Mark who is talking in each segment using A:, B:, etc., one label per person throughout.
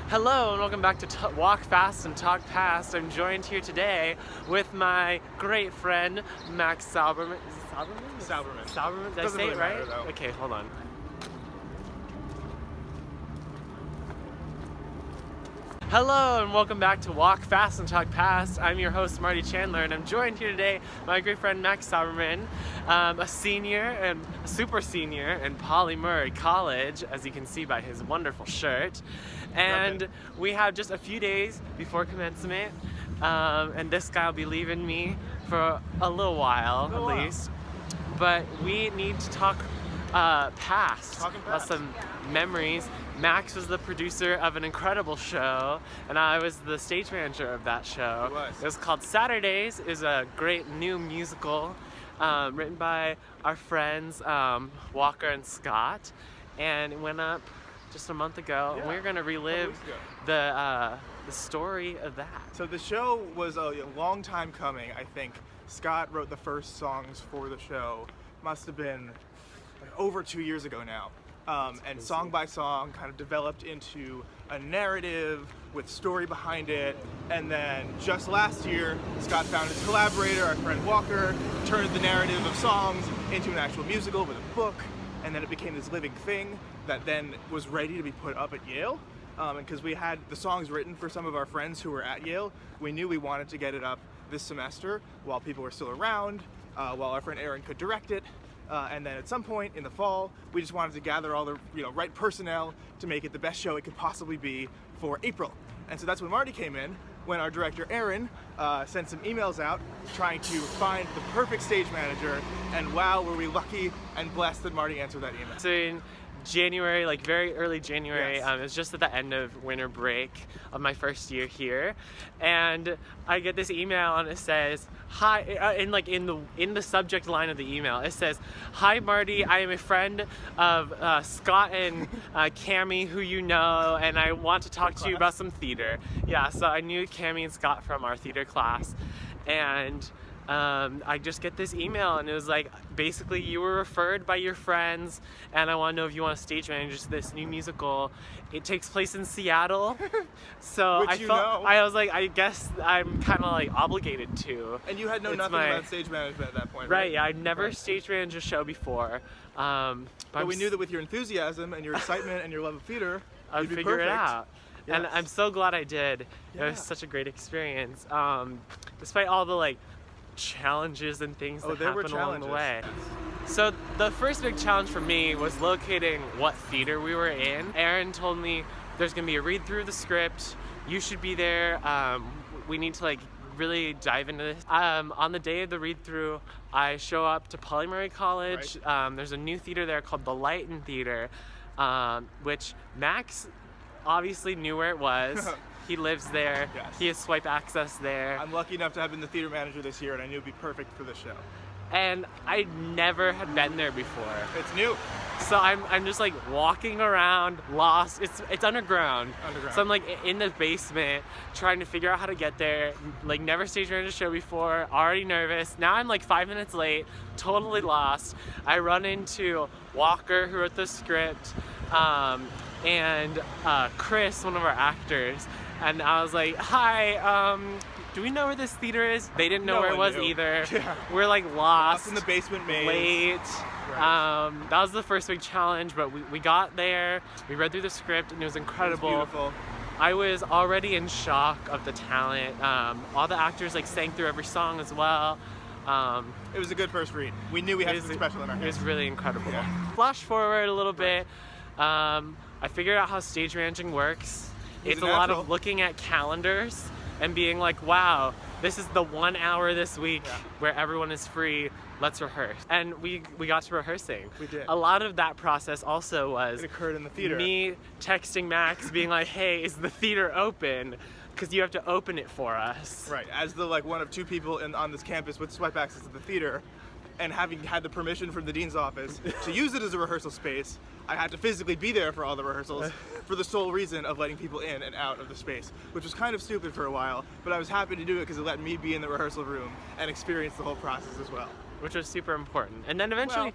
A: Hello and welcome back to Walk Fast and Talk Past. I'm joined here today with my great friend Max Sauberman. Is it Sauberman?
B: Sauberman.
A: Sauberman? Did I say it right? Okay, hold on. Hello and welcome back to Walk Fast and Talk Past. I'm your host Marty Chandler and I'm joined here today by my great friend Max Sauberman, a senior and a super senior in Pauli Murray College, as you can see by his wonderful shirt. And we have just a few days before commencement, and this guy will be leaving me for a little while at least. But we need to talk past about some memories. Max was the producer of an incredible show, and I was the stage manager of that show. It was called Saturdays. It was a great new musical written by our friends Walker and Scott, and it went up just a month ago. And we're gonna relive the story of that.
B: So the show was a long time coming. I think Scott wrote the first songs for the show. Must have been like over 2 years ago now. And song by song kind of developed into a narrative with story behind it. And then just last year, Scott found his collaborator, our friend Walker, turned the narrative of songs into an actual musical with a book. And then it became this living thing that then was ready to be put up at Yale. And because we had the songs written for some of our friends who were at Yale, we knew we wanted to get it up this semester while people were still around, while our friend Aaron could direct it. And then at some point in the fall, we just wanted to gather all the right personnel to make it the best show it could possibly be for April. And so that's when Marty came in, when our director Aaron sent some emails out trying to find the perfect stage manager, and wow, were we lucky and blessed that Marty answered that email.
A: So in January, like very early January,
B: Yes.
A: it was just at the end of winter break of my first year here, and I get this email and it says, "Hi," and like in the subject line of the email, it says, "Hi Marty, I am a friend of Scott and Cammie, who you know, and I want to talk to you about some theater." Yeah, so I knew Cammie and Scott from our theater class, and I just get this email and it was like, basically, you were referred by your friends and I want to know if you want to stage manage this new musical. It takes place in Seattle. So I was like, I guess I'm kind of like obligated to.
B: And you had nothing about stage management at that point, right?
A: Right, yeah, I'd never stage managed a show before.
B: But we knew that with your enthusiasm and your excitement and your love of theater,
A: I'd figure it out.
B: Yes.
A: And I'm so glad I did.
B: Yeah.
A: It was such a great experience. Despite all the like challenges and things that happened along the way. So the first big challenge for me was locating what theater we were in. Aaron told me there's gonna be a read through the script. You should be there. We need to like really dive into this. On the day of the read through, I show up to Pauli Murray College.
B: Right.
A: There's a new theater there called the Lighten Theater, which Max obviously knew where it was. He lives there.
B: Yes.
A: He has swipe access there.
B: I'm lucky enough to have been the theater manager this year, and I knew it'd be perfect for the show.
A: And I never had been there before.
B: It's new.
A: So I'm just like walking around, lost. It's underground. So I'm like in the basement trying to figure out how to get there. Like never stage managed a show before, already nervous. Now I'm like 5 minutes late, totally lost. I run into Walker, who wrote the script, and Chris, one of our actors. And I was like, "Hi, do we know where this theater is?" They didn't know where it was either.
B: Yeah.
A: We're like lost.
B: Up in the basement maze.
A: Late.
B: Right.
A: That was the first big challenge, but we got there. We read through the script and it was incredible.
B: It was beautiful.
A: I was already in shock of the talent. All the actors like sang through every song as well.
B: It was a good first read. We knew we had something special in our hands.
A: It was really incredible.
B: Yeah.
A: Flash forward a little bit. I figured out how stage managing works. It's a lot of looking at calendars and being like, wow, this is the 1 hour this week where everyone is free. Let's rehearse. And we got to rehearsing.
B: We did.
A: A lot of that process also was
B: It occurred in the theater.
A: me texting Max being like, hey, is the theater open? Because you have to open it for us.
B: Right. As the one of two people on this campus with swipe access to the theater, and having had the permission from the dean's office to use it as a rehearsal space, I had to physically be there for all the rehearsals for the sole reason of letting people in and out of the space, which was kind of stupid for a while, but I was happy to do it because it let me be in the rehearsal room and experience the whole process as well.
A: Which was super important. And then eventually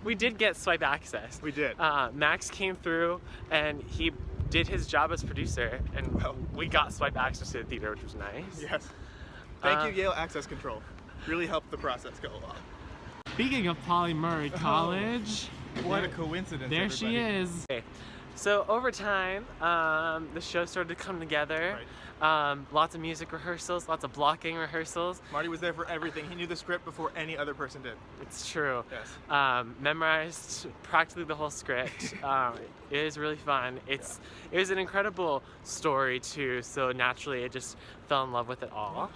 A: we did get swipe access.
B: We did.
A: Max came through and he did his job as producer, and
B: Well.
A: we got swipe access to the theater, which was nice.
B: Yes. Thank you, Yale Access Control. Really helped the process go along.
A: Speaking of Pauli Murray College,
B: What a coincidence.
A: there she
B: everybody.
A: is. Okay. So over time, the show started to come together. Lots of music rehearsals, lots of blocking rehearsals.
B: Marty was there for everything. He knew the script before any other person did.
A: It's true.
B: Yes.
A: Memorized practically the whole script. It is really fun. It was an incredible story too, so naturally I just fell in love with it all.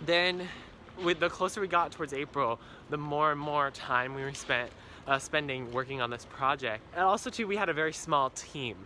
A: Then with the closer we got towards April, the more and more time we were spending working on this project. And also too, we had a very small team.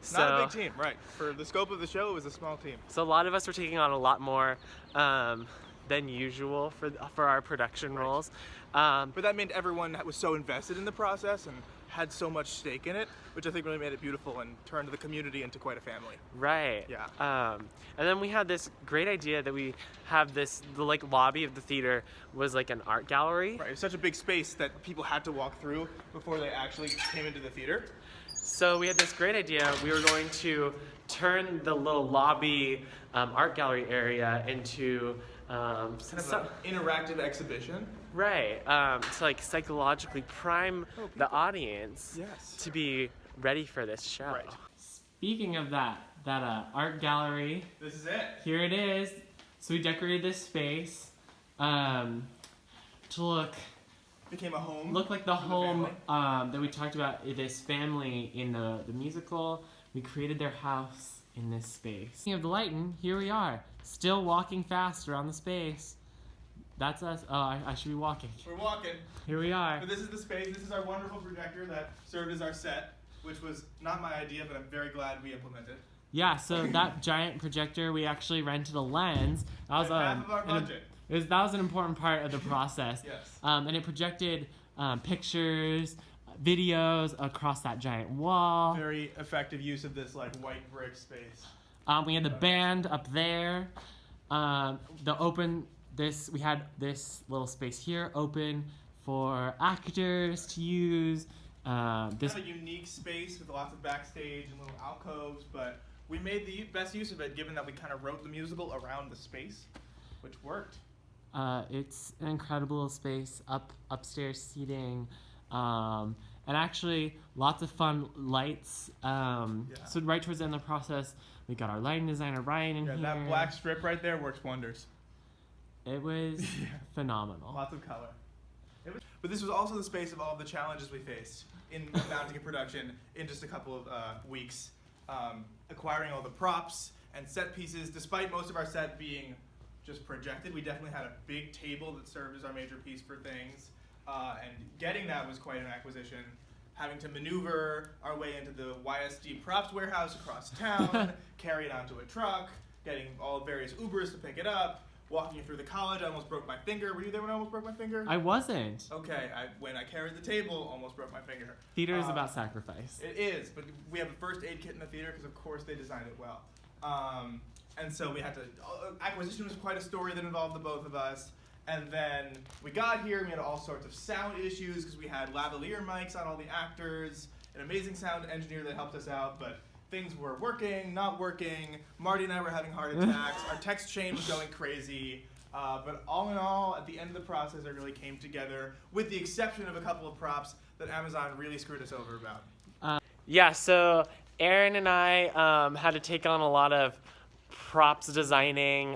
A: So,
B: Not a big team, right. For the scope of the show, it was a small team.
A: So a lot of us were taking on a lot more than usual for our production roles.
B: But that meant everyone was so invested in the process and had so much stake in it, which I think really made it beautiful and turned the community into quite a family.
A: Right.
B: Yeah.
A: And then we had this great idea that we have the like lobby of the theater was like an art gallery.
B: Right. It's such a big space that people had to walk through before they actually came into the theater.
A: So we had this great idea. We were going to turn the little lobby art gallery area into
B: Kind of an interactive exhibition.
A: right to like psychologically prime the audience
B: Yes.
A: to be ready for this show.
B: Right.
A: Speaking of that art gallery,
B: This is it.
A: here it is. So we decorated this space to
B: Became a home.
A: look like the
B: for
A: home
B: family.
A: that we talked about. This family in the musical. We created their house in this space. Speaking of the lighting, here we are, still walking fast around the space. That's us. Oh, I should be walking.
B: We're walking.
A: Here we are.
B: But this is the space. This is our wonderful projector that served as our set, which was not my idea, but I'm very glad we implemented.
A: Yeah, so that giant projector, we actually rented a lens. That was
B: Like half of our budget.
A: That was an important part of the process.
B: Yes.
A: And it projected pictures, videos across that giant wall.
B: Very effective use of this like white brick space.
A: We had the band up there. We had this little space here open for actors to use. This
B: Kind of a unique space with lots of backstage and little alcoves, but we made the best use of it given that we kind of wrote the musical around the space, which worked.
A: it's an incredible little space, upstairs seating, and actually lots of fun lights. So right towards the end of the process, we got our lighting designer Ryan in
B: Yeah,
A: here.
B: that black strip right there works wonders.
A: It was phenomenal.
B: Lots of color. But this was also the space of all of the challenges we faced in mounting a production in just a couple of weeks. Acquiring all the props and set pieces, despite most of our set being just projected, we definitely had a big table that served as our major piece for things. And getting that was quite an acquisition. Having to maneuver our way into the YSD props warehouse across town, carry it onto a truck, getting all various Ubers to pick it up, walking through the college. I almost broke my finger. Were you there when I almost broke my finger?
A: I wasn't.
B: Okay, when I carried the table, almost broke my finger.
A: Theater is about sacrifice.
B: It is, but we have a first aid kit in the theater because, of course, they designed it well. And so we had to. Acquisition was quite a story that involved the both of us. And then we got here, we had all sorts of sound issues because we had lavalier mics on all the actors, an amazing sound engineer that helped us out, but things were working, not working. Marty and I were having heart attacks. Our text chain was going crazy. But all in all, at the end of the process, it really came together, with the exception of a couple of props that Amazon really screwed us over about.
A: Yeah, so Aaron and I had to take on a lot of props designing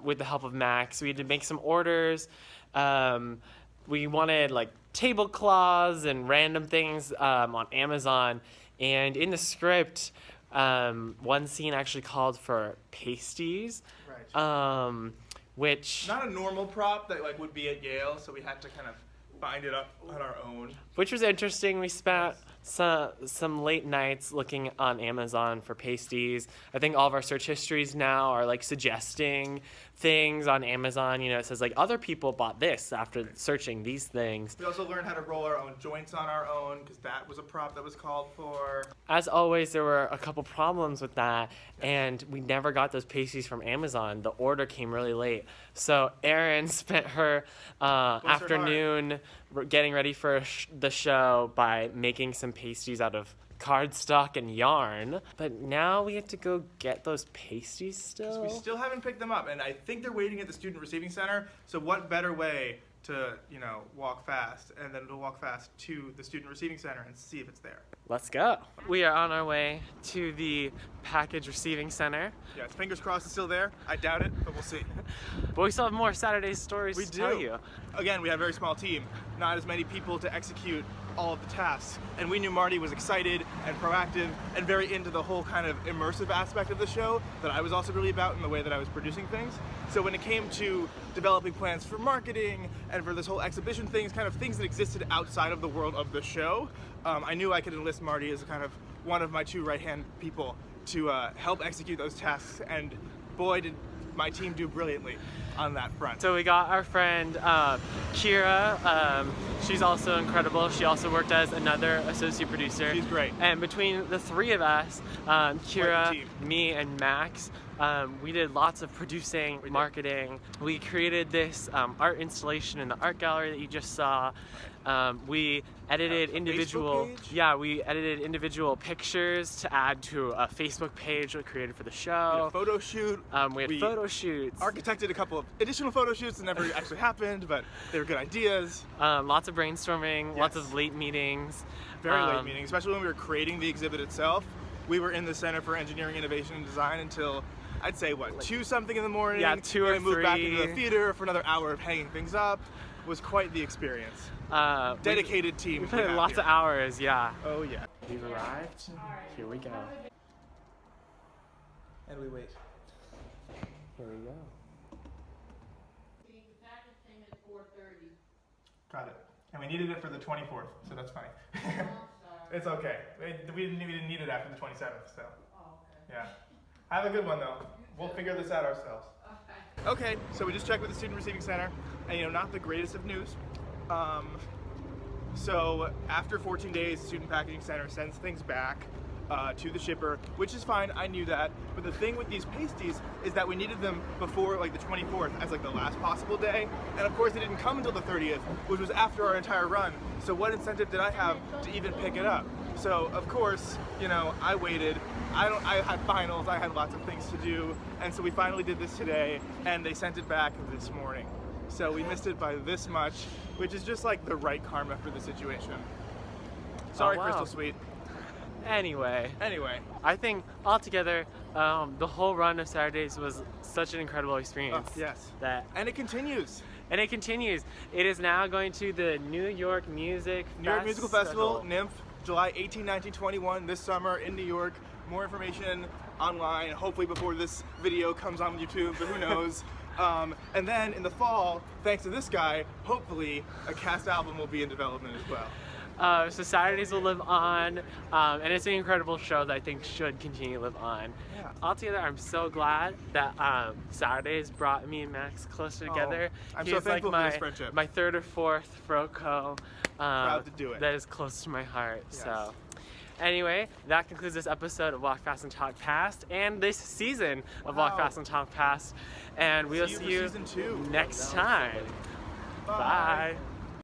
A: with the help of Max. We had to make some orders. We wanted like tablecloths and random things on Amazon. And in the script, one scene actually called for pasties,
B: Right.
A: which
B: Not a normal prop that like would be at Yale, so we had to kind of find it up on our own.
A: was interesting. We spent some late nights looking on Amazon for pasties. I think all of our search histories now are like suggesting things on Amazon. You know, it says like other people bought this after searching these things.
B: We also learned how to roll our own joints on our own because that was a prop that was called for.
A: As always, there were a couple problems with that, and we never got those pasties from Amazon. The order came really late. So Erin spent her afternoon getting ready for the show by making some pasties out of cardstock and yarn. But now we have to go get those pasties still.
B: We still haven't picked them up, and I think they're waiting at the Student Receiving Center. So what better way to, walk fast and then to walk fast to the Student Receiving Center and see if it's there.
A: Let's go. We are on our way to the package receiving center.
B: Yeah, fingers crossed it's still there. I doubt it, but we'll see.
A: But we still have more Saturday stories to tell you.
B: Again, we have a very small team, not as many people to execute all of the tasks. And we knew Marty was excited and proactive and very into the whole kind of immersive aspect of the show that I was also really about in the way that I was producing things. So when it came to developing plans for marketing and for this whole exhibition things, kind of things that existed outside of the world of the show, I knew I could enlist Marty as kind of one of my two right-hand people to help execute those tasks, and boy did my team do brilliantly on that front.
A: So we got our friend Kira. She's also incredible. She also worked as another associate producer.
B: She's great.
A: And between the three of us, Kira, me, and Max, we did lots of producing, marketing. We created this art installation in the art gallery that you just saw. We edited individual, we edited individual pictures to add to a Facebook page we created for the show.
B: We had a photo shoot.
A: We had photo shoots.
B: Architected a couple of additional photo shoots that never actually happened, but they were good ideas.
A: Lots of brainstorming, lots
B: Yes.
A: of late meetings.
B: Very late meetings, especially when we were creating the exhibit itself. We were in the Center for Engineering, Innovation, and Design until, I'd say, 2-something in the morning.
A: Yeah, 2 or
B: and we moved back
A: 3.
B: into the theater for another hour of hanging things up. It was quite the experience. Dedicated team.
A: We put in lots of hours, yeah.
B: Oh yeah.
A: We've arrived. Here we go.
B: And we wait.
A: Here we go.
B: Got it. And we needed it for the 24th, so that's fine. It's okay. We didn't need it after the 27th, so. Yeah. Have a good one though. We'll figure this out ourselves. Okay, so we just checked with the Student Receiving Center, and not the greatest of news. So after 14 days, the Student Packaging Center sends things back to the shipper, which is fine, I knew that. But the thing with these pasties is that we needed them before the 24th as the last possible day. And of course they didn't come until the 30th, which was after our entire run. So what incentive did I have to even pick it up? So of course, I waited. I had finals, I had lots of things to do. And so we finally did this today, and they sent it back this morning. So we missed it by this much, which is just the right karma for the situation. Sorry,
A: wow.
B: Crystal Sweet.
A: Anyway, I think altogether, the whole run of Saturdays was such an incredible experience.
B: Yes.
A: And
B: it continues.
A: And it continues. It is now going to the New York Musical
B: Festival, NYMF, July 18, 19, 21, this summer in New York. More information online, hopefully before this video comes on YouTube, but who knows. And then in the fall, thanks to this guy, hopefully a cast album will be in development as well.
A: So Saturdays will live on, and it's an incredible show that I think should continue to live on.
B: Yeah.
A: Altogether, I'm so glad that Saturdays brought me and Max closer together.
B: I'm
A: He's
B: so thankful
A: my,
B: for this friendship.
A: my third or fourth Froco.
B: Proud to do it.
A: That is close to my heart.
B: Yes.
A: So. Anyway, that concludes this episode of Walk Fast and Talk Past, and this season of Walk Fast and Talk Past. And we'll see you
B: season 2.
A: next time. Bye.